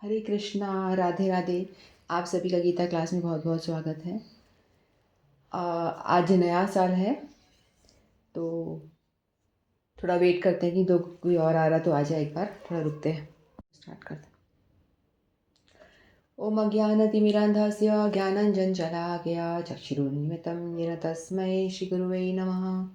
हरे कृष्णा, राधे राधे। आप सभी का गीता क्लास में बहुत बहुत स्वागत है। आज नया साल है, तो थोड़ा वेट करते हैं कि दो कोई और आ रहा तो आ जाए। एक बार थोड़ा रुकते हैं, स्टार्ट करते हैं। ओम अज्ञानतिमिरान्धस्य ज्ञानञ्जनशलाकया चक्षुरुन्मिलितं येन तस्मै श्रीगुरुवे नमः।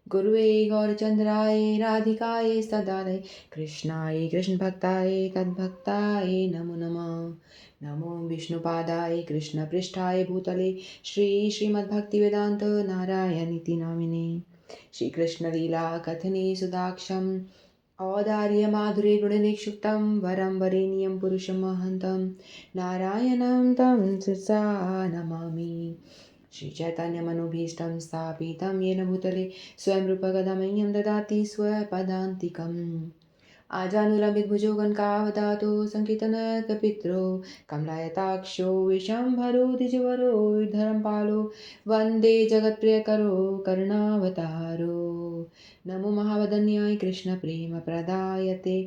गुरुवे गौरचन्द्राय राधिकाय सदालय कृष्णाय कृष्णभक्ताय तद्भक्ताय नमो नमः। नमो विष्णुपादाय कृष्णपृष्ठाय भूतले श्रीमद्भक्तिवेदान्त नारायणीति नामिने। श्रीकृष्णलीला कथने सुदाक्षं औदार्यमाधुर्ये गुणनिक्षुप्तं वरं वरेण्यं पुरुषमहन्तं नारायणं तं शिरसा नमामि। श्रीचैतन्यमनुभीष्टं स्थापितं येन भूतले स्वयं रूपगदामह्यं ददाति स्वपदान्तिकम्। आजानुलम्बितभुजो गणकावदातो सङ्कीर्तनकपित्रो कमलायताक्षो विशम्भरो द्विजवरो धर्मपालो वन्दे जगत्प्रियकरो करुणावतारो। नमो महावदन्याय कृष्णप्रेमप्रदायते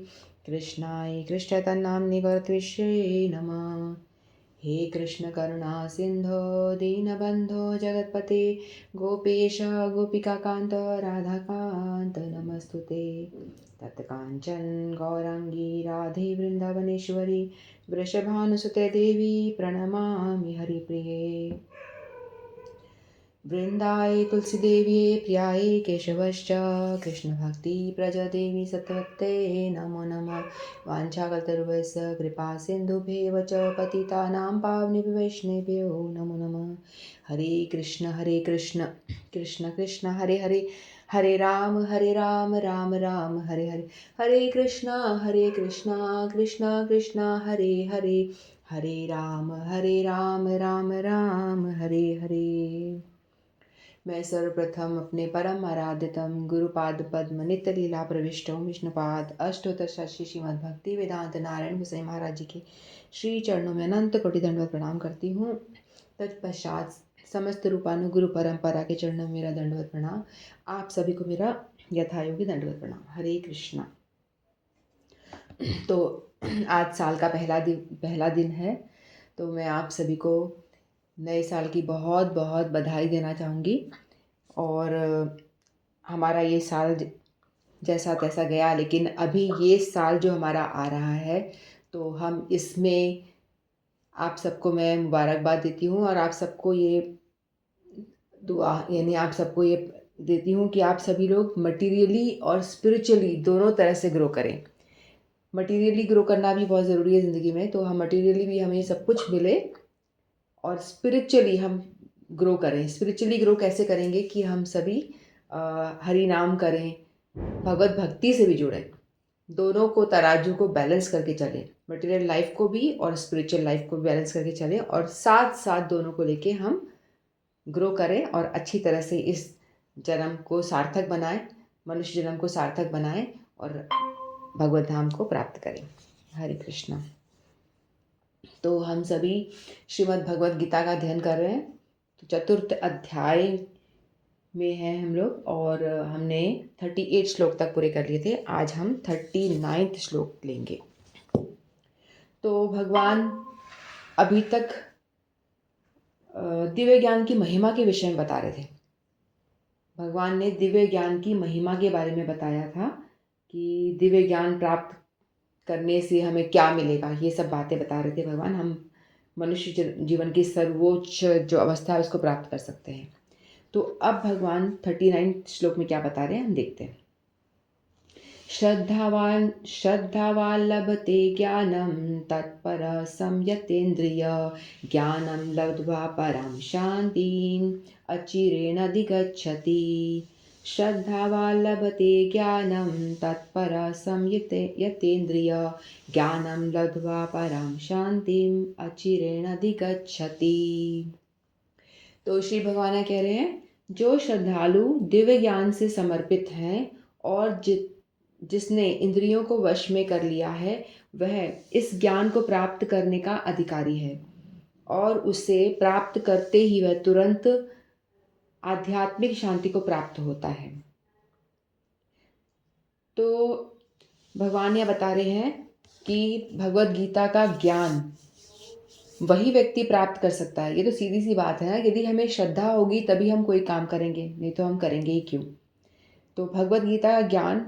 कृष्णाय कृष्णतन्नाम्नि गौरत्विषये नमः। हे कृष्ण करुणा सिंधो दीनबन्धो जगत्पते गोपेश गोपिकान्त राधाकान्त नमस्तुते। तत्काञ्चन गौराङ्गी राधे वृन्दावनेश्वरी वृषभानुसुते देवी प्रणमामि हरिप्रिये। वृन्दाय तुलसीदेव्यै प्रियायै केशवश्च कृष्णभक्तिप्रजदेवी सत्वते नमो नमः। वाञ्छाकल्पतरुभ्यश्च कृपा सिन्धुभ्येव च पतितानां पावनेभ्यो वैष्णवेभ्यो नमो नमः। हरे कृष्ण कृष्ण कृष्ण हरे हरे हरे राम राम राम हरे हरे। हरे कृष्ण कृष्ण कृष्ण हरे हरे हरे राम राम राम हरे हरे। मैं सर्वप्रथम अपने परम आराध्यतम गुरुपाद पद्म नित्य लीला प्रविष्टों विष्णुपाद अष्टोत्तर शशि श्रीमद् भक्ति वेदांत नारायण गोसाई महाराज जी के श्री चरणों में अनंत कोटि दंडवत प्रणाम करती हूँ। तत्पश्चात समस्त रूपानु गुरु परंपरा के चरणों में मेरा दंडवत प्रणाम। आप सभी को मेरा यथायोगी दंडवत प्रणाम। हरे कृष्णा। तो आज साल का पहला दिन है, तो मैं आप सभी को नए साल की बहुत बहुत बधाई देना चाहूँगी। और हमारा ये साल जैसा तैसा गया, लेकिन अभी ये साल जो हमारा आ रहा है, तो हम इसमें आप सबको मैं मुबारकबाद देती हूँ और आप सबको ये दुआ यानी आप सबको ये देती हूँ कि आप सभी लोग मटीरियली और स्पिरिचुअली दोनों तरह से ग्रो करें। मटीरियली ग्रो करना भी बहुत ज़रूरी है ज़िंदगी में, तो हम मटीरियली भी हमें सब कुछ मिले और स्पिरिचुअली हम ग्रो करें। स्पिरिचुअली ग्रो कैसे करेंगे कि हम सभी हरि नाम करें, भगवत भक्ति से भी जुड़ें, दोनों को तराजू को बैलेंस करके चलें, मटेरियल लाइफ को भी और स्पिरिचुअल लाइफ को भी बैलेंस करके चलें, और साथ साथ दोनों को लेके हम ग्रो करें और अच्छी तरह से इस जन्म को सार्थक बनाएं, मनुष्य जन्म को सार्थक बनाएं और भगवत धाम को प्राप्त करें। हरे कृष्णा। तो हम सभी श्रीमद् भगवद गीता का अध्ययन कर रहे हैं। तो चतुर्थ अध्याय में हैं हम लोग और हमने 38 श्लोक तक पूरे कर लिए थे। आज हम 39 श्लोक लेंगे। तो भगवान अभी तक दिव्य ज्ञान की महिमा के विषय में बता रहे थे। भगवान ने दिव्य ज्ञान की महिमा के बारे में बताया था कि दिव्य ज्ञान प्राप्त करने से हमें क्या मिलेगा, ये सब बातें बता रहे थे भगवान। हम मनुष्य जीवन की सर्वोच्च जो अवस्था है उसको प्राप्त कर सकते हैं। तो अब भगवान 39 श्लोक में क्या बता रहे हैं हम देखते हैं। श्रद्धावान लभते ज्ञानम तत्पर संयतेन्द्रिय ज्ञानम लब्ध्वा परम शांतिं अचिरेण अधिगच्छति। श्रद्धावान लभते ज्ञानम तत्पर संयतेन्द्रिय ज्ञानम लब्ध्वा परम शांतिं अचिरेण अधिगच्छति। तो श्री भगवान कह रहे हैं, जो श्रद्धालु दिव्य ज्ञान से समर्पित हैं और जिसने इंद्रियों को वश में कर लिया है, वह इस ज्ञान को प्राप्त करने का अधिकारी है और उसे प्राप्त करते ही वह तुरंत आध्यात्मिक शांति को प्राप्त होता है। तो भगवान यह बता रहे हैं कि भगवत गीता का ज्ञान वही व्यक्ति प्राप्त कर सकता है। ये तो सीधी सी बात है ना, यदि हमें श्रद्धा होगी तभी हम कोई काम करेंगे, नहीं तो हम करेंगे ही क्यों। तो भगवत गीता का ज्ञान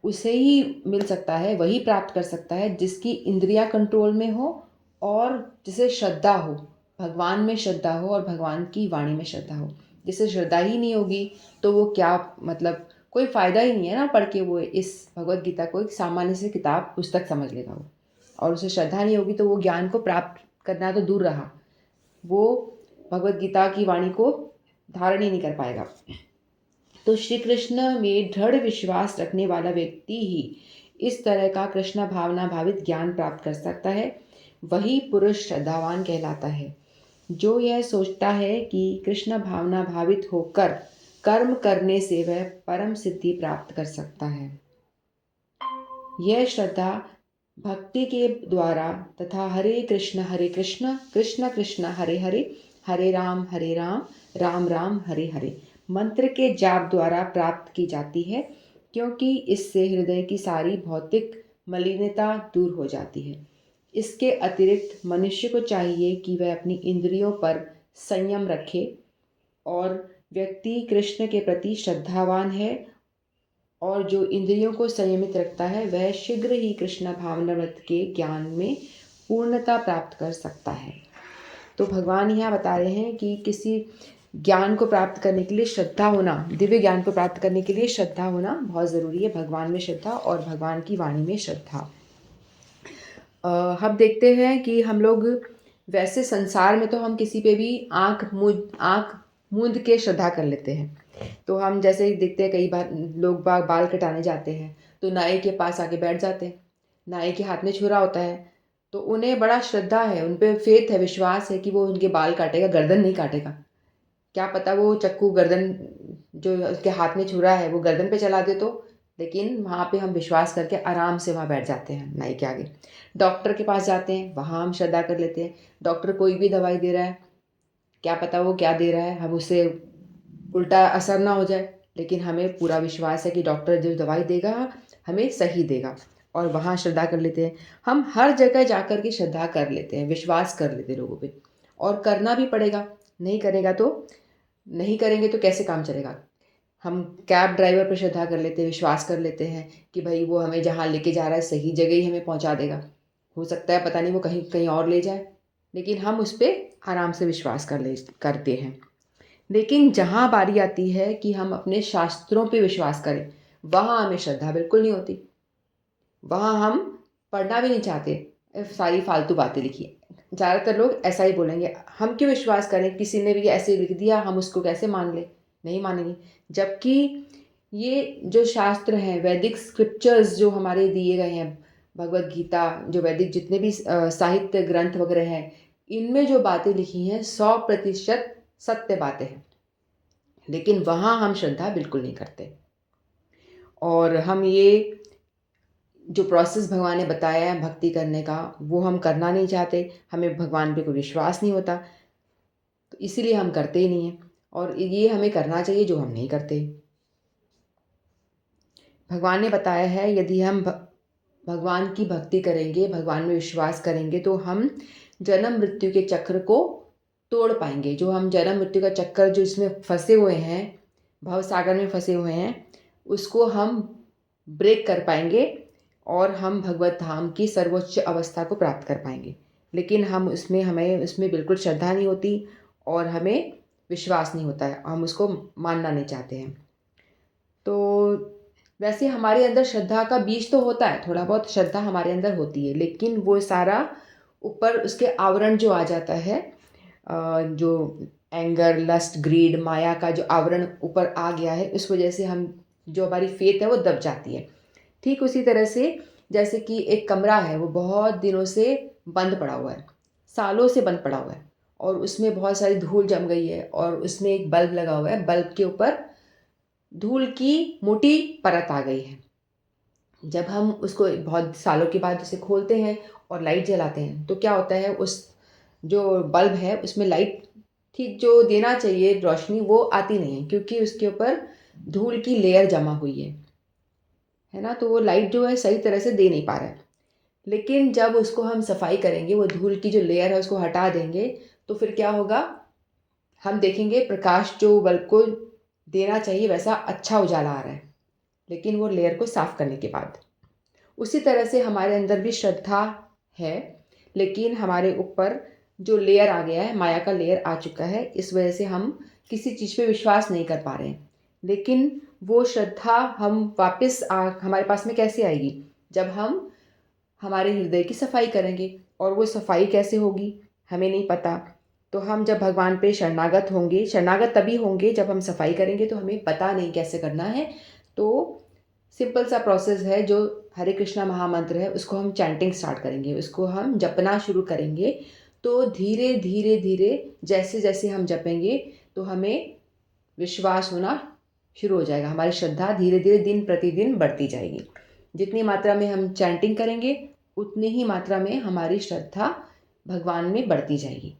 उसे ही मिल सकता है, वही प्राप्त कर सकता है जिसकी इंद्रियां कंट्रोल में हो और जिसे श्रद्धा हो, भगवान में श्रद्धा हो और भगवान की वाणी में श्रद्धा हो। जिसे श्रद्धा ही नहीं होगी तो वो क्या, मतलब कोई फ़ायदा ही नहीं है ना पढ़ के। वो इस भगवत गीता को एक सामान्य सी किताब पुस्तक समझ लेगा वो, और उसे श्रद्धा नहीं होगी तो वो ज्ञान को प्राप्त करना तो दूर रहा, वो भगवत गीता की वाणी को धारण ही नहीं कर पाएगा। तो श्री कृष्ण में दृढ़ विश्वास रखने वाला व्यक्ति ही इस तरह का कृष्ण भावना भावित ज्ञान प्राप्त कर सकता है। वही पुरुष श्रद्धावान कहलाता है, जो यह सोचता है कि कृष्ण भावना भावित होकर कर्म करने से वह परम सिद्धि प्राप्त कर सकता है। यह श्रद्धा भक्ति के द्वारा तथा हरे कृष्ण कृष्ण कृष्ण हरे हरे, हरे राम राम राम हरे हरे मंत्र के जाप द्वारा प्राप्त की जाती है, क्योंकि इससे हृदय की सारी भौतिक मलिनता दूर हो जाती है। इसके अतिरिक्त मनुष्य को चाहिए कि वह अपनी इंद्रियों पर संयम रखे, और व्यक्ति कृष्ण के प्रति श्रद्धावान है और जो इंद्रियों को संयमित रखता है वह शीघ्र ही कृष्ण भावनामृत के ज्ञान में पूर्णता प्राप्त कर सकता है। तो भगवान यहाँ बता रहे हैं कि किसी ज्ञान को प्राप्त करने के लिए श्रद्धा होना, दिव्य ज्ञान को प्राप्त करने के लिए श्रद्धा होना बहुत ज़रूरी है। भगवान में श्रद्धा और भगवान की वाणी में श्रद्धा। हम देखते हैं कि हम लोग वैसे संसार में तो हम किसी पे भी आँख मूंद के श्रद्धा कर लेते हैं। तो हम जैसे ही देखते हैं कई बार लोग बाल कटाने जाते हैं तो नाई के पास आके बैठ जाते हैं, नाई के हाथ में छुरा होता है, तो उन्हें बड़ा श्रद्धा है, उन पे फेथ है, विश्वास है कि वो उनके बाल काटेगा, गर्दन नहीं काटेगा। क्या पता वो चक्कू गर्दन जो उसके हाथ में छुरा है वो गर्दन पे चला दे तो, लेकिन वहाँ पे हम विश्वास करके आराम से वहाँ बैठ जाते हैं नाई के आगे। डॉक्टर के पास जाते हैं, वहाँ हम श्रद्धा कर लेते हैं। डॉक्टर कोई भी दवाई दे रहा है, क्या पता वो क्या दे रहा है, हम उससे उल्टा असर ना हो जाए, लेकिन हमें पूरा विश्वास है कि डॉक्टर जो दवाई देगा हमें सही देगा, और वहाँ श्रद्धा कर लेते हैं। हम हर जगह जाकर के श्रद्धा कर लेते हैं, विश्वास कर लेते हैं लोगों पे, और करना भी पड़ेगा। नहीं करेंगे तो कैसे काम चलेगा। हम कैब ड्राइवर पर श्रद्धा कर लेते हैं, विश्वास कर लेते हैं कि भाई वो हमें जहाँ लेके जा रहा है सही जगह ही हमें पहुँचा देगा। हो सकता है पता नहीं वो कहीं कहीं और ले जाए, लेकिन हम उस पर आराम से विश्वास करते हैं। लेकिन जहाँ बारी आती है कि हम अपने शास्त्रों पे विश्वास करें, वहाँ हमें श्रद्धा बिल्कुल नहीं होती। वहाँ हम पढ़ना भी नहीं चाहते, सारी फालतू बातें लिखी है। ज़्यादातर लोग ऐसा ही बोलेंगे, हम क्यों विश्वास करें, किसी ने भी ऐसे लिख दिया हम उसको कैसे मान लें, नहीं मानेंगे। जबकि ये जो शास्त्र हैं, वैदिक स्क्रिप्चर्स जो हमारे दिए गए हैं, भगवत गीता, जो वैदिक जितने भी साहित्य ग्रंथ वगैरह हैं, इनमें जो बातें लिखी हैं 100% सत्य बातें हैं, लेकिन वहाँ हम श्रद्धा बिल्कुल नहीं करते। और हम ये जो प्रोसेस भगवान ने बताया है भक्ति करने का, वो हम करना नहीं चाहते, हमें भगवान पे कोई विश्वास नहीं होता, तो इसीलिए हम करते ही नहीं हैं। और ये हमें करना चाहिए जो हम नहीं करते। भगवान ने बताया है यदि हम भगवान की भक्ति करेंगे, भगवान में विश्वास करेंगे, तो हम जन्म मृत्यु के चक्र को तोड़ पाएंगे। जो हम जन्म मृत्यु का चक्कर जो इसमें फंसे हुए हैं, भव सागर में फंसे हुए हैं, उसको हम ब्रेक कर पाएंगे और हम भगवत धाम की सर्वोच्च अवस्था को प्राप्त कर पाएंगे। लेकिन हमें उसमें बिल्कुल श्रद्धा नहीं होती और हमें विश्वास नहीं होता है, हम उसको मानना नहीं चाहते हैं। तो वैसे हमारे अंदर श्रद्धा का बीज तो होता है, थोड़ा बहुत श्रद्धा हमारे अंदर होती है, लेकिन वो सारा ऊपर उसके आवरण जो आ जाता है, जो एंगर, लस्ट, ग्रीड, माया का जो आवरण ऊपर आ गया है, उस वजह से हम जो हमारी फेथ है वो दब जाती है। ठीक उसी तरह से जैसे कि एक कमरा है, वो बहुत दिनों से बंद पड़ा हुआ है, सालों से बंद पड़ा हुआ है, और उसमें बहुत सारी धूल जम गई है, और उसमें एक बल्ब लगा हुआ है, बल्ब के ऊपर धूल की मोटी परत आ गई है। जब हम उसको बहुत सालों के बाद उसे खोलते हैं और लाइट जलाते हैं तो क्या होता है, उस जो बल्ब है उसमें लाइट ठीक जो देना चाहिए रोशनी वो आती नहीं है, क्योंकि उसके ऊपर धूल की लेयर जमा हुई है ना, तो वो लाइट जो है सही तरह से दे नहीं पा रहा है। लेकिन जब उसको हम सफाई करेंगे, वो धूल की जो लेयर है उसको हटा देंगे, तो फिर क्या होगा, हम देखेंगे प्रकाश जो बल्ब को देना चाहिए वैसा अच्छा उजाला आ रहा है, लेकिन वो लेयर को साफ करने के बाद। उसी तरह से हमारे अंदर भी श्रद्धा है, लेकिन हमारे ऊपर जो लेयर आ गया है, माया का लेयर आ चुका है, इस वजह से हम किसी चीज़ पे विश्वास नहीं कर पा रहे हैं। लेकिन वो श्रद्धा हम वापस हमारे पास में कैसे आएगी, जब हम हमारे हृदय की सफाई करेंगे। और वो सफाई कैसे होगी हमें नहीं पता। तो हम जब भगवान पे शरणागत होंगे, शरणागत तभी होंगे जब हम सफाई करेंगे, तो हमें पता नहीं कैसे करना है। तो सिंपल सा प्रोसेस है, जो हरे कृष्णा महामंत्र है उसको हम चैंटिंग स्टार्ट करेंगे, उसको हम जपना शुरू करेंगे। तो धीरे धीरे धीरे जैसे जैसे हम जपेंगे, तो हमें विश्वास होना शुरू हो जाएगा, हमारी श्रद्धा धीरे धीरे दिन प्रतिदिन बढ़ती जाएगी। जितनी मात्रा में हम चैंटिंग करेंगे, उतनी ही मात्रा में हमारी श्रद्धा भगवान में बढ़ती जाएगी।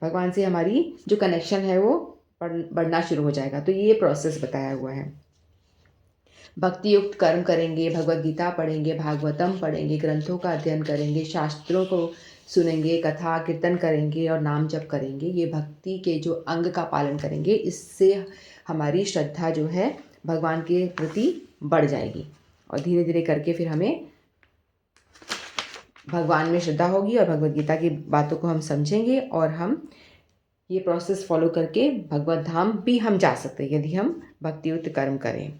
भगवान से हमारी जो कनेक्शन है वो बढ़ना शुरू हो जाएगा। तो ये प्रोसेस बताया हुआ है। भक्ति युक्त कर्म करेंगे, भगवत गीता पढ़ेंगे, भागवतम पढ़ेंगे, ग्रंथों का अध्ययन करेंगे, शास्त्रों को सुनेंगे, कथा कीर्तन करेंगे और नाम जप करेंगे। ये भक्ति के जो अंग का पालन करेंगे, इससे हमारी श्रद्धा जो है भगवान के प्रति बढ़ जाएगी। और धीरे धीरे करके फिर हमें भगवान में श्रद्धा होगी और भगवत गीता की बातों को हम समझेंगे, और हम ये प्रोसेस फॉलो करके भगवत धाम भी हम जा सकते हैं, यदि हम भक्तियुक्त कर्म करें।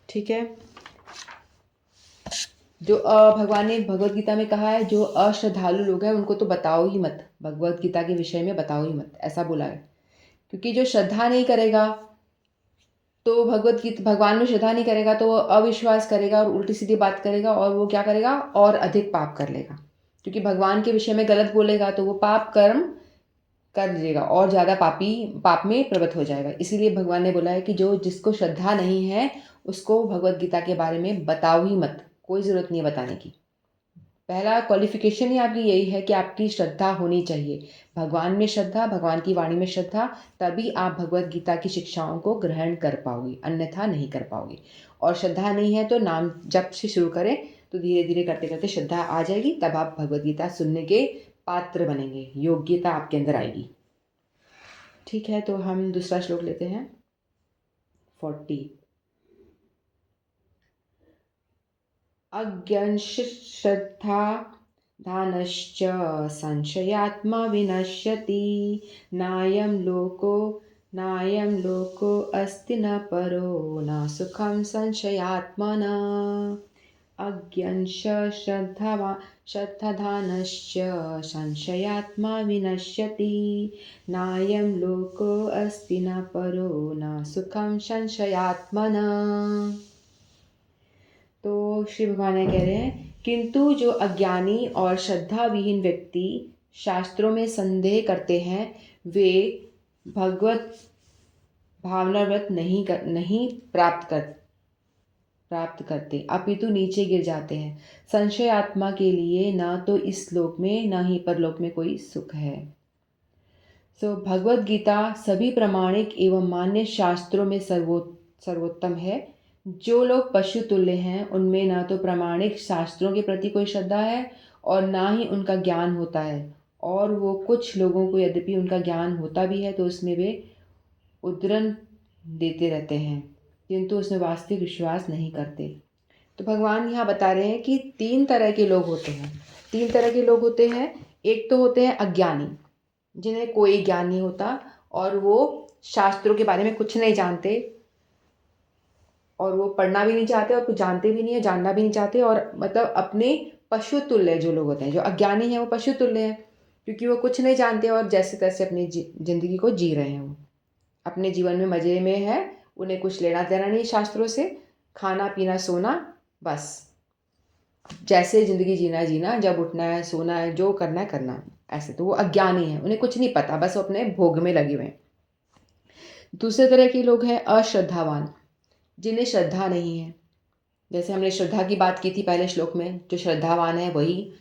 ठीक है। जो भगवान ने भगवत गीता में कहा है, जो अश्रद्धालु लोग हैं उनको तो बताओ ही मत, भगवत गीता के विषय में बताओ ही मत, ऐसा बोला है। क्योंकि जो श्रद्धा नहीं करेगा, तो भगवत गीता भगवान में श्रद्धा नहीं करेगा, तो वो अविश्वास करेगा और उल्टी सीधी बात करेगा, और वो क्या करेगा, और अधिक पाप कर लेगा। क्योंकि भगवान के विषय में गलत बोलेगा तो वो पाप कर्म कर लीजिएगा और ज़्यादा पाप में प्रवृत्त हो जाएगा। इसीलिए भगवान ने बोला है कि जो जिसको श्रद्धा नहीं है उसको भगवत गीता के बारे में बताओ ही मत, कोई ज़रूरत नहीं है बताने की। पहला क्वालिफिकेशन ही आपकी यही है कि आपकी श्रद्धा होनी चाहिए, भगवान में श्रद्धा, भगवान की वाणी में श्रद्धा, तभी आप भगवत गीता की शिक्षाओं को ग्रहण कर पाओगे, अन्यथा नहीं कर पाओगे। और श्रद्धा नहीं है तो नाम जप से शुरू करें, तो धीरे धीरे करते करते श्रद्धा आ जाएगी, तब आप भगवत गीता सुनने के पात्र बनेंगे, योग्यता आपके अंदर आएगी। ठीक है, तो हम दूसरा श्लोक लेते हैं 40। अज्ञश्रद्धा धानश्च संशयात्मा विनश्यति, नायं लोको अस्ति न परो न सुखम संशयात्मना। अज्ञश्च श्रद्धाधानश्च संशयात्मा विनश्यति, नायं लोको अस्ति न परो न सुखम संशयात्मना। तो श्री भगवान कह रहे हैं, किंतु जो अज्ञानी और श्रद्धा विहीन व्यक्ति शास्त्रों में संदेह करते हैं, वे भगवत भावनाव्रत नहीं प्राप्त करते, अपितु नीचे गिर जाते हैं। संशय आत्मा के लिए न तो इस लोक में न ही परलोक में कोई सुख है। भगवत गीता सभी प्रामाणिक एवं मान्य शास्त्रों में सर्वोत्तम है। जो लोग पशु तुल्य हैं, उनमें ना तो प्रामाणिक शास्त्रों के प्रति कोई श्रद्धा है और ना ही उनका ज्ञान होता है, और वो कुछ लोगों को यद्यपि उनका ज्ञान होता भी है तो उसमें वे उद्धरण देते रहते हैं, किंतु उसमें वास्तविक विश्वास नहीं करते। तो भगवान यहाँ बता रहे हैं कि 3 तरह के लोग होते हैं। 3 तरह के लोग होते हैं। एक तो होते हैं अज्ञानी, जिन्हें कोई ज्ञान नहीं होता और वो शास्त्रों के बारे में कुछ नहीं जानते, और वो पढ़ना भी नहीं चाहते और कुछ जानते भी नहीं है, जानना भी नहीं चाहते, और मतलब अपने पशु तुल्य जो लोग होते हैं, जो अज्ञानी हैं वो पशु तुल्य हैं, क्योंकि वो कुछ नहीं जानते और जैसे तैसे अपनी ज़िंदगी को जी रहे हैं। वो अपने जीवन में मज़े में है, उन्हें कुछ लेना देना नहीं शास्त्रों से, खाना पीना सोना, बस जैसे ज़िंदगी जीना है जीना, जब उठना है सोना है, जो करना है करना, ऐसे। तो वो अज्ञानी हैं, उन्हें कुछ नहीं पता, बस वो अपने भोग में लगे हुए हैं। दूसरे तरह के लोग हैं अश्रद्धावान, जिन्हें श्रद्धा नहीं है। जैसे हमने श्रद्धा की बात की थी पहले श्लोक में, जो श्रद्धावान है वही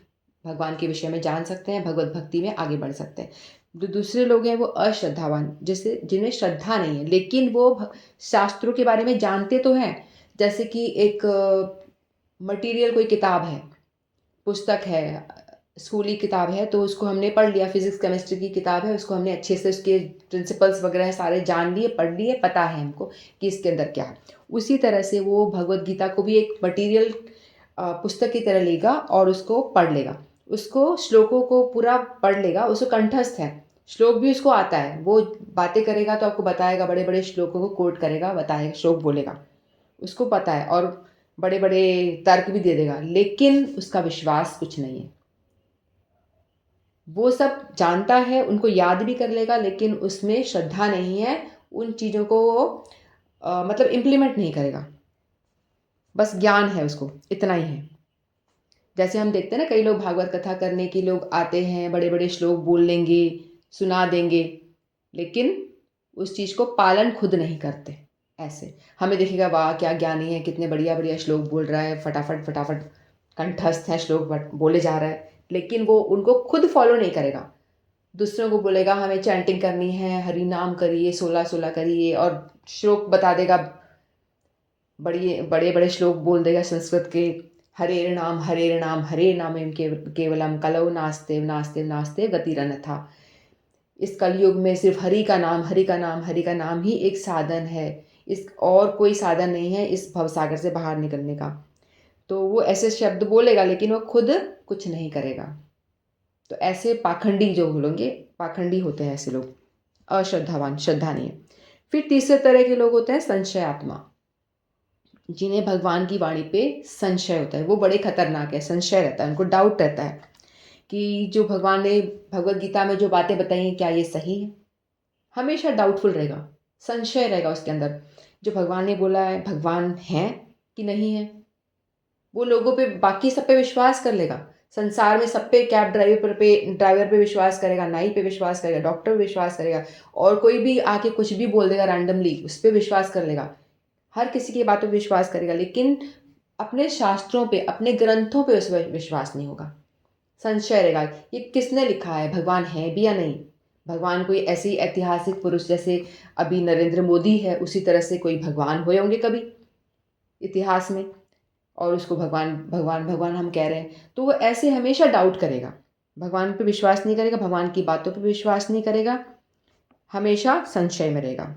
भगवान के विषय में जान सकते हैं, भगवत भक्ति में आगे बढ़ सकते हैं। जो दूसरे लोग हैं वो अश्रद्धावान, जैसे जिन्हें श्रद्धा नहीं है, लेकिन वो शास्त्रों के बारे में जानते तो हैं। जैसे कि एक मटीरियल कोई किताब है, पुस्तक है, स्कूली किताब है, तो उसको हमने पढ़ लिया। फिज़िक्स केमिस्ट्री की किताब है, उसको हमने अच्छे से उसके प्रिंसिपल्स वगैरह सारे जान लिए, पढ़ लिए, पता है हमको कि इसके अंदर क्या है। उसी तरह से वो भगवद गीता को भी एक मटीरियल पुस्तक की तरह लेगा और उसको पढ़ लेगा। उसको श्लोकों को पूरा पढ़ लेगा, उसको कंठस्थ है, श्लोक भी उसको आता है। वो बातें करेगा तो आपको बताएगा, बड़े-बड़े श्लोकों को कोट करेगा, बताएगा, श्लोक बोलेगा। उसको पता है और बड़े-बड़े तर्क भी दे देगा, लेकिन उसका विश्वास कुछ नहीं है। वो सब जानता है, उनको याद भी कर लेगा, लेकिन उसमें श्रद्धा नहीं है, उन चीज़ों को वो मतलब इम्प्लीमेंट नहीं करेगा। बस ज्ञान है उसको, इतना ही है। जैसे हम देखते हैं ना, कई लोग भागवत कथा करने के लोग आते हैं, बड़े-बड़े श्लोक बोल लेंगे, सुना देंगे, लेकिन उस चीज़ को पालन खुद नहीं करते। ऐसे हमें दिखेगा, वाह! क्या ज्ञानी है, कितने बढ़िया-बढ़िया श्लोक बोल रहा है, फटाफट कंठस्थ है श्लोक, बट बोले जा रहा है, लेकिन वो उनको खुद फॉलो नहीं करेगा। दूसरों को बोलेगा हमें चैंटिंग करनी है, हरि नाम करिए, 16-16 करिए, और श्लोक बता देगा, बड़े-बड़े श्लोक बोल देगा संस्कृत के, हरेर नाम हरे नामेन केवलम कलौ नास्तेव नास्तेव नास्तेव गतिरन्यथा। इस कलयुग में सिर्फ हरि का नाम, हरि का नाम, हरि का नाम ही एक साधन है। इस और कोई साधन नहीं है इस भवसागर से बाहर निकलने का। तो वो ऐसे शब्द बोलेगा, लेकिन वो खुद कुछ नहीं करेगा। तो ऐसे पाखंडी जो बोलेंगे, पाखंडी होते हैं ऐसे लोग, अश्रद्धावान, श्रद्धा नहीं है। फिर तीसरे तरह के लोग होते हैं संशयात्मा, जिन्हें भगवान की वाणी पे संशय होता है। वो बड़े खतरनाक है, संशय रहता है, उनको डाउट रहता है कि जो भगवान ने भगवद गीता में जो बातें बताई हैं, क्या ये सही है? हमेशा डाउटफुल रहेगा, संशय रहेगा उसके अंदर। जो भगवान ने बोला है, भगवान हैं कि नहीं है? वो लोगों पे, बाकी सब पे विश्वास कर लेगा। संसार में सब पे, कैब ड्राइवर पे विश्वास करेगा, नाई पे विश्वास करेगा, डॉक्टर पे विश्वास करेगा, और कोई भी आके कुछ भी बोल देगा रैंडमली, उस पे विश्वास कर लेगा। हर किसी की बातों पे विश्वास करेगा, लेकिन अपने शास्त्रों पे, अपने ग्रंथों पे उस विश्वास नहीं होगा। संशय रहेगा, ये किसने लिखा है, भगवान है भी या नहीं? भगवान कोई ऐसी ऐतिहासिक पुरुष, जैसे अभी नरेंद्र मोदी है, उसी तरह से कोई भगवान हुए होंगे कभी इतिहास में, और उसको भगवान भगवान भगवान हम कह रहे हैं, तो वो ऐसे हमेशा डाउट करेगा, भगवान पे विश्वास नहीं करेगा, भगवान की बातों पे विश्वास नहीं करेगा, हमेशा संशय में रहेगा।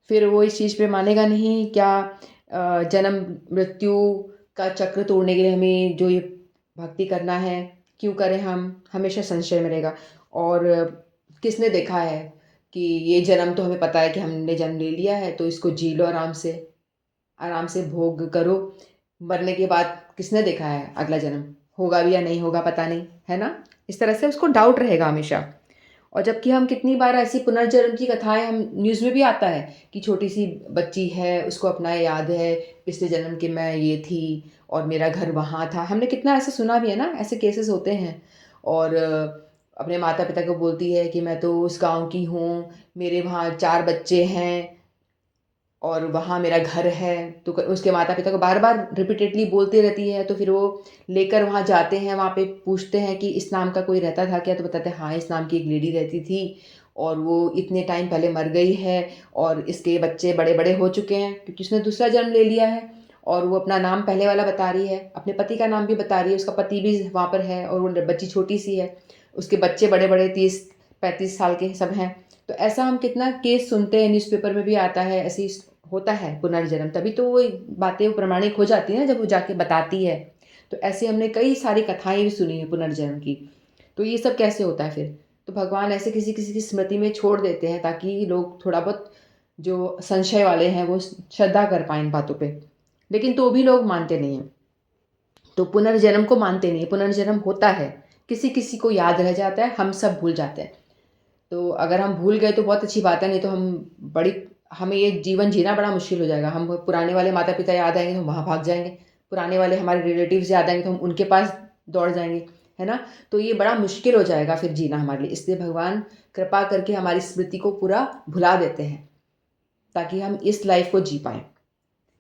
फिर वो इस चीज़ पे मानेगा नहीं, क्या जन्म मृत्यु का चक्र तोड़ने के लिए हमें जो ये भक्ति करना है, क्यों करें हम, हमेशा संशय में रहेगा। और किसने देखा है कि ये जन्म, तो हमें पता है कि हमने जन्म ले लिया है, तो इसको जी लो आराम से भोग करो। मरने के बाद किसने देखा है अगला जन्म, होगा भी या नहीं होगा पता नहीं, है ना? इस तरह से उसको डाउट रहेगा हमेशा। और जबकि हम कितनी बार ऐसी पुनर्जन्म की कथाएँ, हम न्यूज़ में भी आता है कि छोटी-सी बच्ची है, उसको अपना याद है, पिछले जन्म की मैं ये थी और मेरा घर वहाँ था। हमने कितना ऐसा सुना भी है ना, ऐसे केसेस होते हैं। और अपने माता-पिता को बोलती है कि मैं तो उस गाँव की हूँ, मेरे वहाँ 4 बच्चे हैं और वहाँ मेरा घर है। तो उसके माता-पिता को बार-बार रिपीटेडली बोलती रहती है, तो फिर वो लेकर वहाँ जाते हैं, वहाँ पे पूछते हैं कि इस नाम का कोई रहता था क्या? तो बताते हैं हाँ, इस नाम की एक लेडी रहती थी और वो इतने टाइम पहले मर गई है, और इसके बच्चे बड़े-बड़े हो चुके हैं, क्योंकि उसने दूसरा जन्म ले लिया है। और वो अपना नाम पहले वाला बता रही है, अपने पति का नाम भी बता रही है, उसका पति भी वहाँ पर है, और वो बच्ची छोटी-सी है। उसके बच्चे बड़े-बड़े 30-35 साल के सब हैं। तो ऐसा हम कितना केस सुनते हैं, न्यूज़पेपर में भी आता है, ऐसी होता है पुनर्जन्म। तभी तो वो बातें प्रमाणिक हो जाती हैं ना, जब वो जाके बताती है। तो ऐसे हमने कई सारी कथाएँ भी सुनी हैं पुनर्जन्म की। तो ये सब कैसे होता है फिर? तो भगवान ऐसे किसी-किसी की स्मृति में छोड़ देते हैं, ताकि लोग थोड़ा बहुत जो संशय वाले हैं वो श्रद्धा कर पाएँ इन बातों पे। लेकिन तो भी लोग मानते नहीं हैं। तो पुनर्जन्म को मानते नहीं हैं, पुनर्जन्म होता है। किसी-किसी को याद रह जाता है, हम सब भूल जाते हैं। तो अगर हम भूल गए तो बहुत अच्छी बात है, नहीं तो बड़ी हमें ये जीवन जीना बड़ा मुश्किल हो जाएगा। हम पुराने वाले माता-पिता याद आएँगे तो हम वहाँ भाग जाएँगे। पुराने वाले हमारे रिलेटिव्स याद आएँगे तो हम उनके पास दौड़ जाएँगे, है ना? तो ये बड़ा मुश्किल हो जाएगा फिर जीना हमारे लिए। इसलिए भगवान कृपा करके हमारी स्मृति को पूरा भुला देते हैं, ताकि हम इस लाइफ़ को जी पाएँ।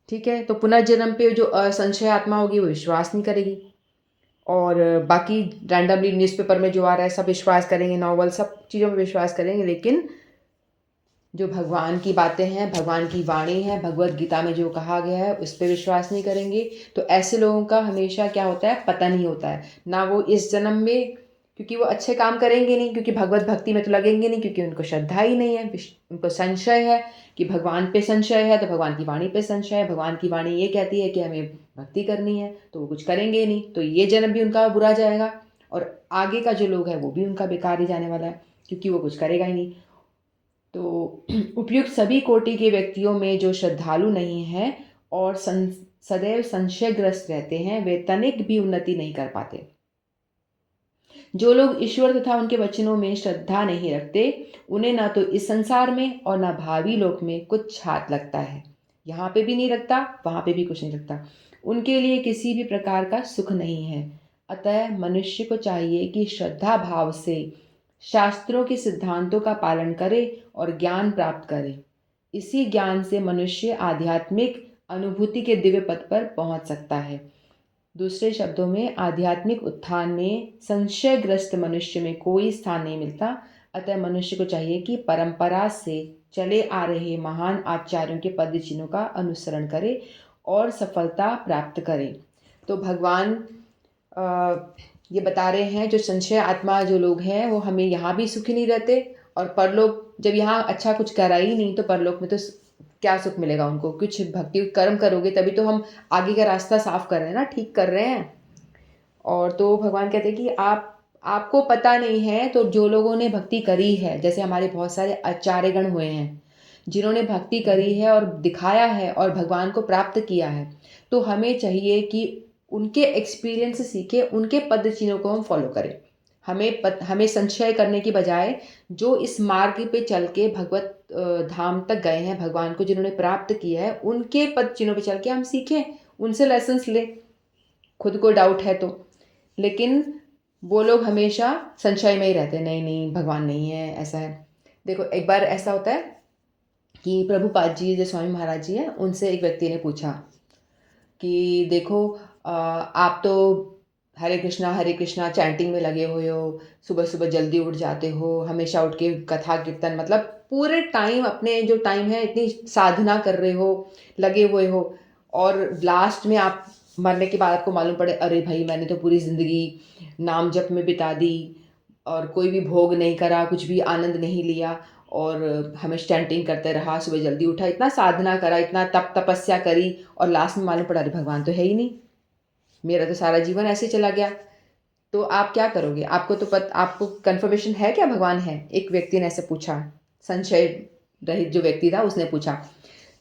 ठीक है? तो पुनर्जन्म पे जो संशय आत्मा होगी वो विश्वास नहीं करेगी, और बाकी रैंडमली न्यूज़पेपर में जो आ रहा है सब विश्वास करेंगे, नॉवल सब चीज़ों में विश्वास करेंगे, लेकिन जो भगवान की बातें हैं, भगवान की वाणी है, भगवत गीता में जो कहा गया है उस पे विश्वास नहीं करेंगे, तो ऐसे लोगों का हमेशा क्या होता है, पतन ही होता है। ना वो इस जन्म में, क्योंकि वो अच्छे काम करेंगे नहीं, क्योंकि भगवत भक्ति में तो लगेंगे नहीं, क्योंकि उनको श्रद्धा ही नहीं है, उनको संशय है कि भगवान पे संशय है, तो भगवान की वाणी पे संशय है। भगवान की वाणी ये कहती है कि हमें भक्ति करनी है, तो वो कुछ करेंगे नहीं, तो ये जन्म भी उनका बुरा जाएगा और आगे का जो लोग है वो भी उनका बेकार ही जाने वाला है, क्योंकि वो कुछ करेगा ही नहीं। तो उपयुक्त सभी कोटि के व्यक्तियों में जो श्रद्धालु नहीं हैं और सदैव संशयग्रस्त रहते हैं, वे तनिक भी उन्नति नहीं कर पाते। जो लोग ईश्वर तथा उनके वचनों में श्रद्धा नहीं रखते, उन्हें ना तो इस संसार में और ना भावी लोक में कुछ हाथ लगता है। यहाँ पे भी नहीं लगता, वहाँ पे भी कुछ नहीं लगता। उनके लिए किसी भी प्रकार का सुख नहीं है। अतः मनुष्य को चाहिए कि श्रद्धा भाव से शास्त्रों के सिद्धांतों का पालन करे और ज्ञान प्राप्त करे। इसी ज्ञान से मनुष्य आध्यात्मिक अनुभूति के दिव्य पद पर पहुंच सकता है। दूसरे शब्दों में, आध्यात्मिक उत्थान में संशयग्रस्त मनुष्य में कोई स्थान नहीं मिलता। अतः मनुष्य को चाहिए कि परंपरा से चले आ रहे महान आचार्यों के पद चिन्हों का अनुसरण करे और सफलता प्राप्त करे। तो भगवान ये बता रहे हैं, जो संशय आत्मा जो लोग हैं वो हमें यहाँ भी सुखी नहीं रहते, और परलोक जब यहाँ अच्छा कुछ करा ही नहीं तो परलोक में तो क्या सुख मिलेगा उनको। कुछ भक्ति कर्म करोगे तभी तो हम आगे का रास्ता साफ कर रहे हैं ना, ठीक कर रहे हैं। और तो भगवान कहते हैं कि आपको पता नहीं है, तो जो लोगों ने भक्ति करी है, जैसे हमारे बहुत सारे आचार्यगण हुए हैं जिन्होंने भक्ति करी है और दिखाया है और भगवान को प्राप्त किया है, तो हमें चाहिए कि उनके एक्सपीरियंस से सीखे, उनके पद चिन्हों को हम फॉलो करें। हमें संशय करने की बजाय जो इस मार्ग पे चल के भगवत धाम तक गए हैं, भगवान को जिन्होंने प्राप्त किया है, उनके पद चिन्हों पे चल के हम सीखें, उनसे लेसन्स लें। खुद को डाउट है तो, लेकिन वो लोग हमेशा संशय में ही रहते हैं, नहीं नहीं भगवान नहीं है, ऐसा है। देखो एक बार ऐसा होता है कि प्रभुपाद जी जो स्वामी महाराज जी हैं, उनसे एक व्यक्ति ने पूछा कि देखो आप तो हरे कृष्णा चैंटिंग में लगे हुए हो, सुबह सुबह जल्दी उठ जाते हो, हमेशा उठ के कथा कीर्तन, मतलब पूरे टाइम अपने जो टाइम है इतनी साधना कर रहे हो, लगे हुए हो, और लास्ट में आप मरने के बाद आपको मालूम पड़े, अरे भाई मैंने तो पूरी ज़िंदगी नाम जप में बिता दी और कोई भी भोग नहीं करा, कुछ भी आनंद नहीं लिया, और हमें चैंटिंग करते रहा, सुबह जल्दी उठा, इतना साधना करा, इतना तपस्या करी, और लास्ट में मालूम पड़ा अरे भगवान तो है ही नहीं, मेरा तो सारा जीवन ऐसे चला गया। तो आप क्या करोगे? आपको कन्फर्मेशन है क्या भगवान है? एक व्यक्ति ने ऐसे पूछा, संशय रहित जो व्यक्ति था उसने पूछा।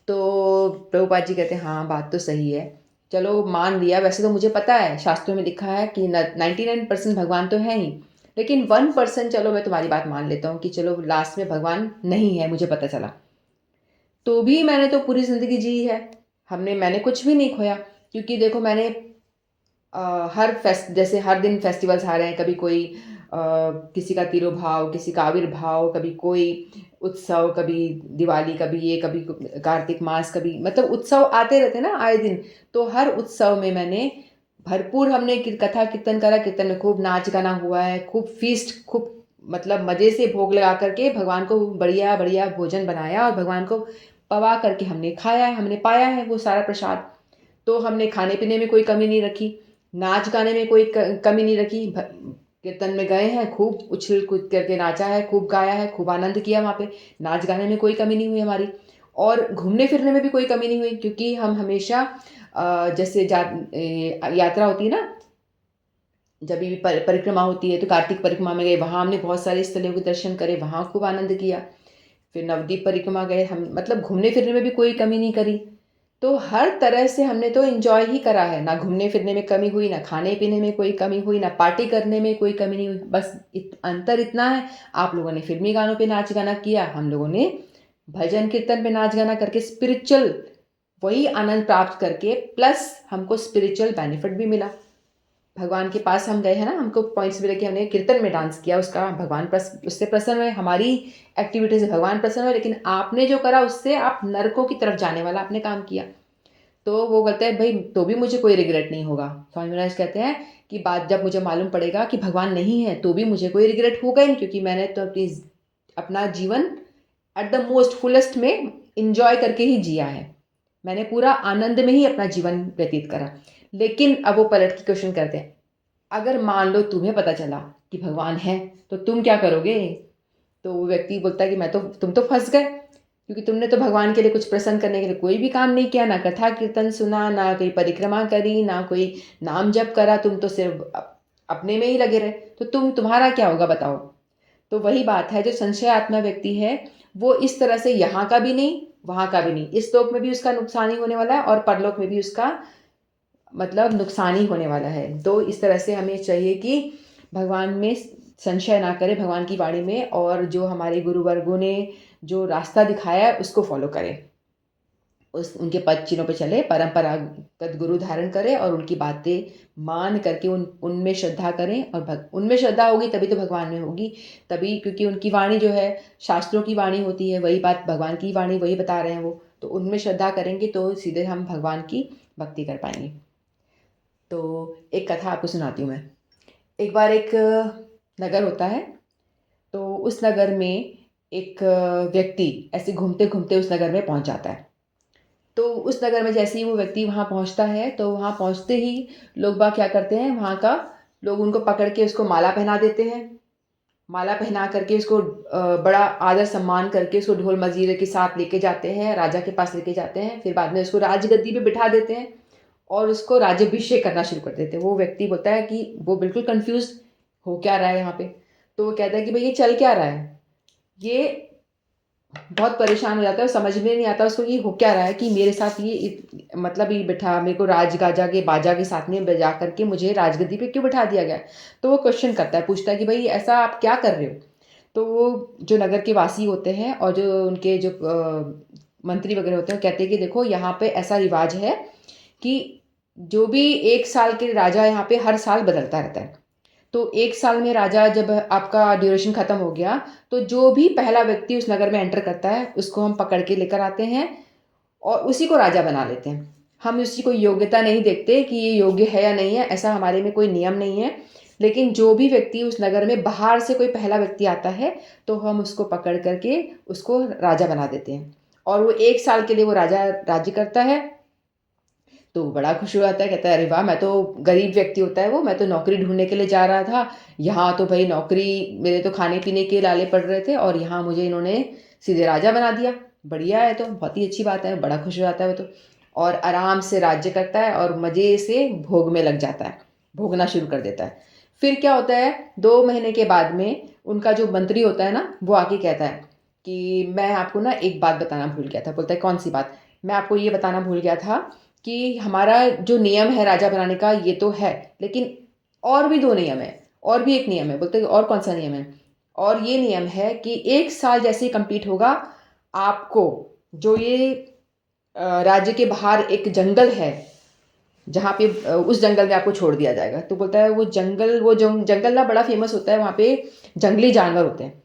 तो प्रभुपाद जी कहते हैं हाँ बात तो सही है, चलो मान लिया, वैसे तो मुझे पता है शास्त्रों में लिखा है कि 99% भगवान तो है ही, लेकिन 1% चलो मैं तुम्हारी बात मान लेता हूँ कि चलो लास्ट में भगवान नहीं है, मुझे पता चला, तो भी मैंने तो पूरी ज़िंदगी जी है, मैंने कुछ भी नहीं खोया। क्योंकि देखो मैंने जैसे हर दिन फेस्टिवल्स आ रहे हैं, कभी कोई किसी का तिरुभाव, किसी का आविर्भाव, कभी कोई उत्सव, कभी दिवाली, कभी ये, कभी कार्तिक मास, कभी मतलब उत्सव आते रहते हैं ना आए दिन। तो हर उत्सव में मैंने भरपूर हमने कथा कीर्तन करा, कीर्तन में खूब नाच गाना हुआ है, खूब फीस्ट, खूब मतलब मज़े से भोग लगा करके भगवान को बढ़िया बढ़िया भोजन बनाया और भगवान को पवा करके हमने खाया है, हमने पाया है वो सारा प्रसाद। तो हमने खाने पीने में कोई कमी नहीं रखी, नाच गाने में कोई कमी नहीं रखी, कीर्तन में गए हैं, खूब उछल कूद करके नाचा है, खूब गाया है, खूब आनंद किया वहाँ पे, नाच गाने में कोई कमी नहीं हुई हमारी, और घूमने फिरने में भी कोई कमी नहीं हुई, क्योंकि हम हमेशा जैसे यात्रा होती है ना, जब भी परिक्रमा होती है, तो कार्तिक परिक्रमा में गए, वहाँ हमने बहुत सारे स्थलों के दर्शन करे, वहाँ खूब आनंद किया। फिर नवद्वीप परिक्रमा गए हम, मतलब घूमने फिरने में भी कोई कमी नहीं करी। तो हर तरह से हमने तो एंजॉय ही करा है, ना घूमने फिरने में कमी हुई, ना खाने पीने में कोई कमी हुई, ना पार्टी करने में कोई कमी नहीं हुई। बस अंतर इतना है, आप लोगों ने फिल्मी गानों पे नाच गाना किया, हम लोगों ने भजन कीर्तन पे नाच गाना करके स्पिरिचुअल वही आनंद प्राप्त करके, प्लस हमको स्पिरिचुअल बेनिफिट भी मिला। भगवान के पास हम गए हैं ना, हमको पॉइंट्स मिले कि हमने कीर्तन में डांस किया, उसका भगवान उससे प्रसन्न हुए, हमारी एक्टिविटी से भगवान प्रसन्न हुए, लेकिन आपने जो करा उससे आप नरकों की तरफ जाने वाला आपने काम किया। तो वो कहते हैं भाई तो भी मुझे कोई रिग्रेट नहीं होगा। स्वामी महाराज कहते हैं कि बात जब मुझे मालूम पड़ेगा कि भगवान नहीं है तो भी मुझे कोई रिग्रेट होगा ही नहीं, क्योंकि मैंने तो अपना जीवन एट द मोस्ट फुलेस्ट में इंजॉय करके ही जिया है। मैंने पूरा आनंद में ही अपना जीवन व्यतीत करा। लेकिन अब वो पलट के क्वेश्चन करते हैं, अगर मान लो तुम्हें पता चला कि भगवान है तो तुम क्या करोगे? तो वो व्यक्ति बोलता है कि तुम तो फंस गए, क्योंकि तुमने तो भगवान के लिए कुछ प्रसन्न करने के लिए कोई भी काम नहीं किया, ना कथा कीर्तन सुना, ना कोई परिक्रमा करी, ना कोई नाम जप करा, तुम तो सिर्फ अपने में ही लगे रहे, तो तुम्हारा क्या होगा बताओ? तो वही बात है, जो संशय आत्मा व्यक्ति है वो इस तरह से यहाँ का भी नहीं वहाँ का भी नहीं, इस लोक में भी उसका नुकसान ही होने वाला है और परलोक में भी उसका मतलब नुकसान ही होने वाला है। तो इस तरह से हमें चाहिए कि भगवान में संशय ना करें, भगवान की वाणी में, और जो हमारे गुरुवर्गों ने जो रास्ता दिखाया है उसको फॉलो करें, उनके पद चिन्हों पे चले, परंपरागत गुरु धारण करें और उनकी बातें मान करके उनमें श्रद्धा करें। और उनमें श्रद्धा होगी तभी तो भगवान में होगी, तभी, क्योंकि उनकी वाणी जो है शास्त्रों की वाणी होती है, वही बात भगवान की वाणी वही बता रहे हैं वो, तो उनमें श्रद्धा करेंगे तो सीधे हम भगवान की भक्ति कर पाएंगे। तो एक कथा आपको सुनाती हूँ मैं। एक बार एक नगर होता है, तो उस नगर में एक व्यक्ति ऐसे घूमते घूमते उस नगर में पहुंच जाता है। तो उस नगर में जैसे ही वो व्यक्ति वहाँ पहुँचता है, तो वहाँ पहुँचते ही लोग बाग क्या करते हैं, वहाँ का लोग उनको पकड़ के उसको माला पहना देते हैं। माला पहना करके उसको बड़ा आदर सम्मान करके उसको ढोल मजीरे के साथ लेके जाते हैं, राजा के पास लेके जाते हैं। फिर बाद में उसको राजगद्दी पे बिठा देते हैं और उसको राज्याभिषेक करना शुरू कर देते हैं। वो व्यक्ति बोलता है कि वो बिल्कुल कंफ्यूज हो क्या रहा है यहाँ पे। तो वो कहता है कि भाई ये चल क्या रहा है, ये बहुत परेशान हो जाता है, समझ में नहीं आता उसको ये हो क्या रहा है कि मेरे साथ मतलब ये बिठा, मेरे को राज गाजा के बाजा के साथ में बजा करके मुझे राजगद्दी पे क्यों बिठा दिया गया। तो वो क्वेश्चन करता है, पूछता है कि भाई ऐसा आप क्या कर रहे हो। तो वो जो नगर के वासी होते हैं और जो उनके जो मंत्री वगैरह होते हैं कहते हैं कि देखो यहाँ पे ऐसा रिवाज है कि जो भी 1 साल के राजा यहाँ पे हर साल बदलता रहता है। तो 1 साल में राजा जब आपका ड्यूरेशन ख़त्म हो गया, तो जो भी पहला व्यक्ति उस नगर में एंटर करता है उसको हम पकड़ के लेकर आते हैं और उसी को राजा बना लेते हैं। हम उसकी कोई योग्यता नहीं देखते कि ये योग्य है या नहीं है, ऐसा हमारे में कोई नियम नहीं है। लेकिन जो भी व्यक्ति उस नगर में बाहर से कोई पहला व्यक्ति आता है, तो हम उसको पकड़ करके उसको राजा बना देते हैं और वो 1 साल के लिए वो राजा राज्य करता है। तो बड़ा खुश हो जाता है, कहता है अरे वाह, मैं तो, गरीब व्यक्ति होता है वो, मैं तो नौकरी ढूंढने के लिए जा रहा था, यहाँ तो भाई नौकरी, मेरे तो खाने पीने के लाले पड़ रहे थे और यहाँ मुझे इन्होंने सीधे राजा बना दिया, बढ़िया है, तो बहुत ही अच्छी बात है। बड़ा खुश हो जाता है वो तो, और आराम से राज्य करता है और मज़े से भोग में लग जाता है, भोगना शुरू कर देता है। फिर क्या होता है, 2 महीने के बाद में उनका जो मंत्री होता है ना, वो आके कहता है कि मैं आपको ना एक बात बताना भूल गया था। बोलता है कौन सी बात? मैं आपको ये बताना भूल गया था कि हमारा जो नियम है राजा बनाने का ये तो है, लेकिन और भी 2 नियम है, और भी एक नियम है। बोलते हैं और कौन सा नियम है? और ये नियम है कि 1 साल जैसे ही कंप्लीट होगा, आपको जो ये राज्य के बाहर एक जंगल है, जहाँ पे उस जंगल में आपको छोड़ दिया जाएगा। तो बोलता है वो जंगल, वो जो जंगल ना बड़ा फेमस होता है, वहाँ पे जंगली जानवर होते हैं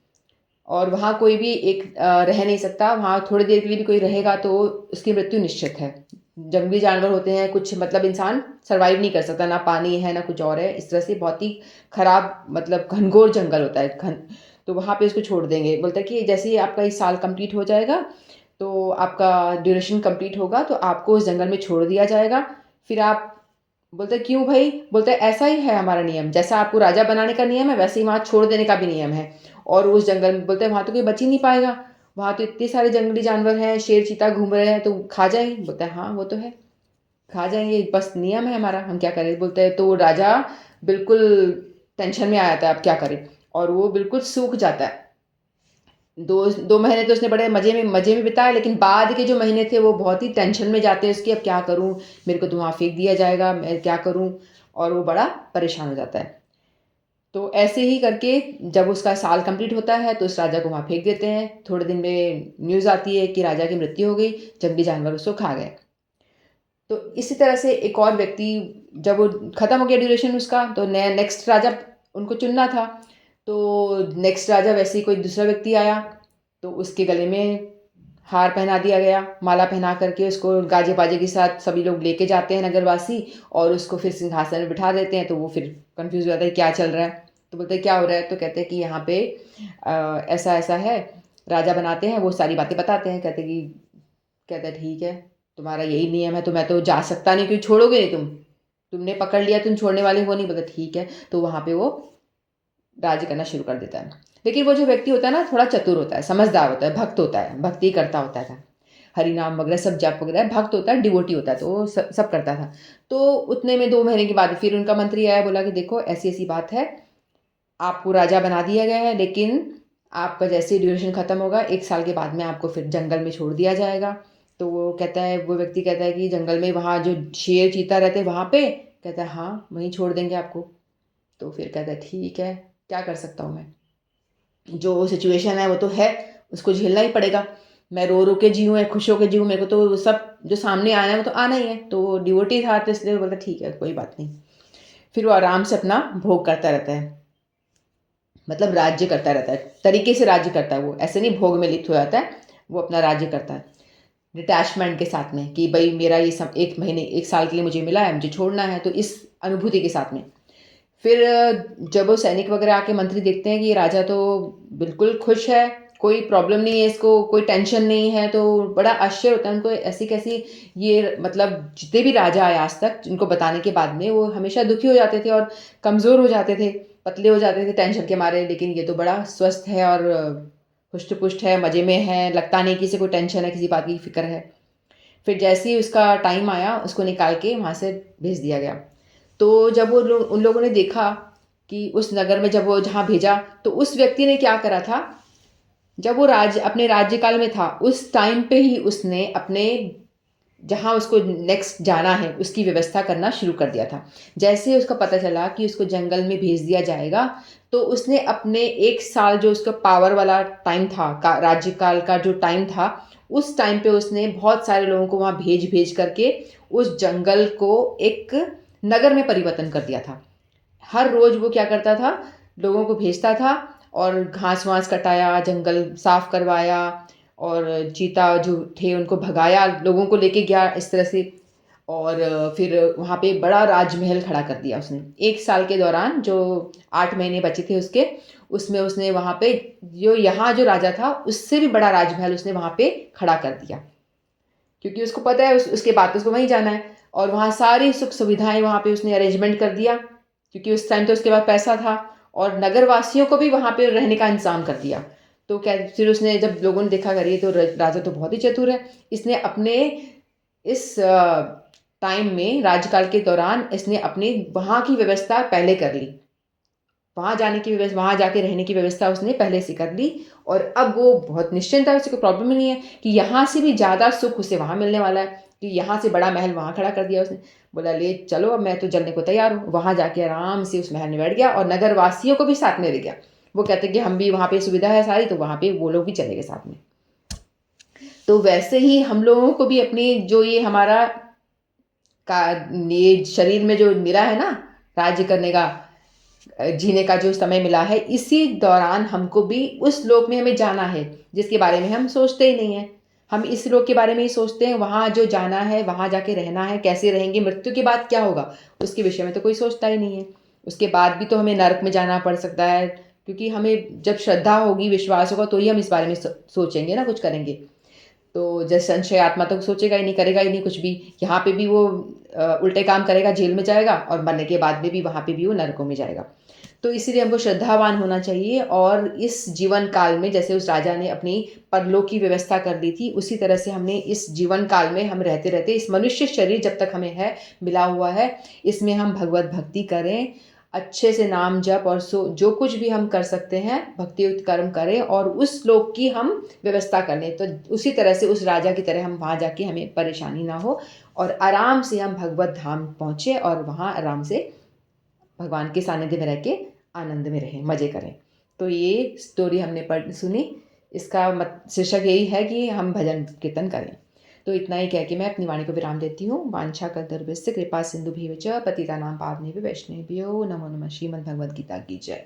और वहाँ कोई भी एक रह नहीं सकता, वहाँ थोड़ी देर के लिए भी कोई रहेगा तो उसकी मृत्यु निश्चित है। जंगली जानवर होते हैं कुछ, मतलब इंसान सरवाइव नहीं कर सकता, ना पानी है ना कुछ और है, इस तरह से बहुत ही खराब, मतलब घनघोर जंगल होता है घन। तो वहाँ पे उसको छोड़ देंगे। बोलता है कि जैसे ही आपका इस साल कंप्लीट हो जाएगा, तो आपका ड्यूरेशन कंप्लीट होगा तो आपको उस जंगल में छोड़ दिया जाएगा। फिर आप, बोलते हैं क्यों भाई? बोलते हैं ऐसा ही है हमारा नियम, जैसा आपको राजा बनाने का नियम है वैसे ही वहाँ छोड़ देने का भी नियम है। और उस जंगल में बोलते हैं वहाँ तो कोई बच ही नहीं पाएगा, वहाँ तो इतने सारे जंगली जानवर हैं, शेर चीता घूम रहे हैं, तो खा जाएंगे। बोलते हैं हाँ वो तो है, खा जाएंगे, बस नियम है हमारा, हम क्या करें। बोलते हैं तो राजा बिल्कुल टेंशन में आ जाता है, अब क्या करें, और वो बिल्कुल सूख जाता है। 2 महीने तो उसने बड़े मज़े में बिताए, लेकिन बाद के जो महीने थे वो बहुत ही टेंशन में जाते हैं उसके, अब क्या करूँ, मेरे को तो वहाँ फेंक दिया जाएगा, मैं क्या करूँ, और वो बड़ा परेशान हो जाता है। तो ऐसे ही करके जब उसका साल कंप्लीट होता है तो उस राजा को वहाँ फेंक देते हैं। थोड़े दिन में न्यूज़ आती है कि राजा की मृत्यु हो गई, जंगली जानवर उसको खा गए। तो इसी तरह से एक और व्यक्ति, जब वो ख़त्म हो गया ड्यूरेशन उसका, तो नया नेक्स्ट राजा उनको चुनना था। तो नेक्स्ट राजा वैसे ही कोई दूसरा व्यक्ति आया, तो उसके गले में हार पहना दिया गया, माला पहना करके उसको गाजे बाजे के साथ सभी लोग लेके जाते हैं नगरवासी, और उसको फिर सिंहासन में बिठा देते हैं। तो वो फिर कंफ्यूज हो जाता है क्या चल रहा है। तो बोलते हैं क्या हो रहा है, तो कहते हैं कि यहाँ पे ऐसा ऐसा है राजा बनाते हैं, वो सारी बातें बताते हैं, कहते हैं ठीक है, तुम्हारा यही नियम है तो मैं तो जा सकता नहीं, क्योंकि छोड़ोगे नहीं तुमने पकड़ लिया, तुम छोड़ने वाले हो नहीं। बोला ठीक है, तो वहाँ पे वो राज करना शुरू कर देता है। लेकिन वो जो व्यक्ति होता है ना, थोड़ा चतुर होता है, समझदार होता है, भक्त होता है, भक्ति करता होता था, हरि नाम वगैरह सब जप वगैरह, भक्त होता है, डिवोटी होता है, तो वो सब करता था। तो उतने में 2 महीने के बाद फिर उनका मंत्री आया, बोला कि देखो ऐसी ऐसी बात है, आपको राजा बना दिया गया है, लेकिन आपका जैसे ही ड्यूरेशन खत्म होगा 1 साल के बाद में आपको फिर जंगल में छोड़ दिया जाएगा। तो वो व्यक्ति कहता है कि जंगल में वहाँ जो शेर चीता रहते हैं वहाँ पे? कहता है हाँ, वहीं छोड़ देंगे आपको। तो फिर कहता है ठीक है, क्या कर सकता हूँ मैं, जो सिचुएशन है वो तो है, उसको झेलना ही पड़ेगा। मैं रो रो के जीऊँ या खुश होके जीऊँ, मेरे को तो सब जो सामने आना है वो तो आना ही है। तो वो डिवोटी था, तो इसलिए वो बोलता ठीक है, कोई बात नहीं। फिर वो आराम से अपना भोग करता रहता है, मतलब राज्य करता रहता है, तरीके से राज्य करता है। वो ऐसे नहीं भोग में लिप्त हो जाता है, वो अपना राज्य करता है डिटैचमेंट के साथ में, कि भाई मेरा ये 1 महीने 1 साल के लिए मुझे मिला है, मुझे छोड़ना है, तो इस अनुभूति के साथ में। फिर जब वो सैनिक वगैरह आके मंत्री देखते हैं कि ये राजा तो बिल्कुल खुश है, कोई प्रॉब्लम नहीं है इसको, कोई टेंशन नहीं है, तो बड़ा आश्चर्य होता है उनको, ऐसी कैसी ये, मतलब जितने भी राजा आए आज तक, इनको बताने के बाद में वो हमेशा दुखी हो जाते थे और कमज़ोर हो जाते थे, पतले हो जाते थे टेंशन के मारे। लेकिन ये तो बड़ा स्वस्थ है और हुष्ट पुष्ट है, मज़े में है, लगता नहीं किसी को टेंशन है, किसी बात की फ़िक्र है। फिर जैसे ही उसका टाइम आया, उसको निकाल के वहाँ से भेज दिया गया। तो जब वो लोग उन लोगों ने देखा कि उस नगर में जब वो जहाँ भेजा, तो उस व्यक्ति ने क्या करा था, जब वो अपने राज्यकाल में था, उस टाइम पे ही उसने अपने जहाँ उसको नेक्स्ट जाना है उसकी व्यवस्था करना शुरू कर दिया था। जैसे ही उसको पता चला कि उसको जंगल में भेज दिया जाएगा, तो उसने अपने 1 साल जो उसका पावर वाला टाइम था, राज्यकाल का जो टाइम था, उस टाइम पे उसने बहुत सारे लोगों को वहाँ भेज करके उस जंगल को एक नगर में परिवर्तन कर दिया था। हर रोज़ वो क्या करता था, लोगों को भेजता था और घास-वास कटाया, जंगल साफ करवाया और चीता जो थे उनको भगाया, लोगों को लेके गया इस तरह से। और फिर वहाँ पे बड़ा राजमहल खड़ा कर दिया उसने। 1 साल के दौरान जो 8 महीने बचे थे उसके, उसमें उसने वहाँ पे जो राजा था उससे भी बड़ा राजमहल उसने वहाँ पे खड़ा कर दिया। क्योंकि उसको पता है उसके बाद तो उसको वहीं जाना है, और वहाँ सारी सुख सुविधाएँ वहाँ पे उसने अरेंजमेंट कर दिया, क्योंकि उस टाइम तो उसके पास पैसा था, और नगर वासियों को भी वहाँ पे रहने का इंतज़ाम कर दिया। तो क्या फिर उसने, जब लोगों ने देखा अरे ये तो राजा तो बहुत ही चतुर है, इसने अपने इस टाइम में राज्यकाल के दौरान इसने अपनी वहाँ की व्यवस्था पहले कर ली। वहाँ जाके रहने की व्यवस्था उसने पहले से कर ली, और अब वो बहुत निश्चिंत है, उसे कोई प्रॉब्लम ही नहीं है कि यहाँ से भी ज़्यादा सुख उसे वहाँ मिलने वाला है, कि यहाँ से बड़ा महल वहाँ खड़ा कर दिया उसने। बोला ले चलो, अब मैं तो चलने को तैयार हूँ। वहाँ जाके आराम से उस महल में बैठ गया और नगर वासियों को भी साथ में ले गया। वो कहते हैं कि हम भी वहाँ पे सुविधा है सारी, तो वहाँ पे वो लोग भी चले गए साथ में। तो वैसे ही हम लोगों को भी अपनी जो ये हमारा का ये शरीर में जो मिला है ना, राज्य करने का, जीने का जो समय मिला है, इसी दौरान हमको भी उस लोक में हमें जाना है जिसके बारे में हम सोचते ही नहीं हैं। हम इस लोक के बारे में ही सोचते हैं, वहाँ जो जाना है, वहाँ जाके रहना है, कैसे रहेंगे, मृत्यु के बाद क्या होगा, उसके विषय में तो कोई सोचता ही नहीं है। उसके बाद भी तो हमें नरक में जाना पड़ सकता है, क्योंकि हमें जब श्रद्धा होगी, विश्वास होगा, तो ही हम इस बारे में सोचेंगे ना, कुछ करेंगे। तो जैसे संशय आत्मा तो सोचेगा ही नहीं, करेगा ही नहीं कुछ भी। यहाँ पे भी वो उल्टे काम करेगा, जेल में जाएगा, और मरने के बाद में भी वहाँ पे भी वो नरकों में जाएगा। तो इसीलिए हमको श्रद्धावान होना चाहिए, और इस जीवन काल में जैसे उस राजा ने अपनी परलोक की व्यवस्था कर दी थी, उसी तरह से हमने इस जीवन काल में हम रहते रहते, इस मनुष्य शरीर जब तक हमें है, मिला हुआ है, इसमें हम भगवत भक्ति करें, अच्छे से नाम जप और जो कुछ भी हम कर सकते हैं भक्तियुक्त कर्म करें, और उस श्लोक की हम व्यवस्था कर लें। तो उसी तरह से उस राजा की तरह हम वहाँ जाके हमें परेशानी ना हो, और आराम से हम भगवत धाम पहुँचे और वहाँ आराम से भगवान के सानिध्य में रह के आनंद में रहें, मज़े करें। तो ये स्टोरी हमने सुनी। इसका शीर्षक यही है कि हम भजन कीर्तन करें। तो इतना ही कह के मैं अपनी वाणी को विराम देती हूँ। वांछाकल्पतरुभ्यश्च कृपा सिंधुभ्यश्च पतितानां पावनेभ्यो वैष्णवेभ्यो नमो नमः। श्रीमद् भगवद गीता की जय।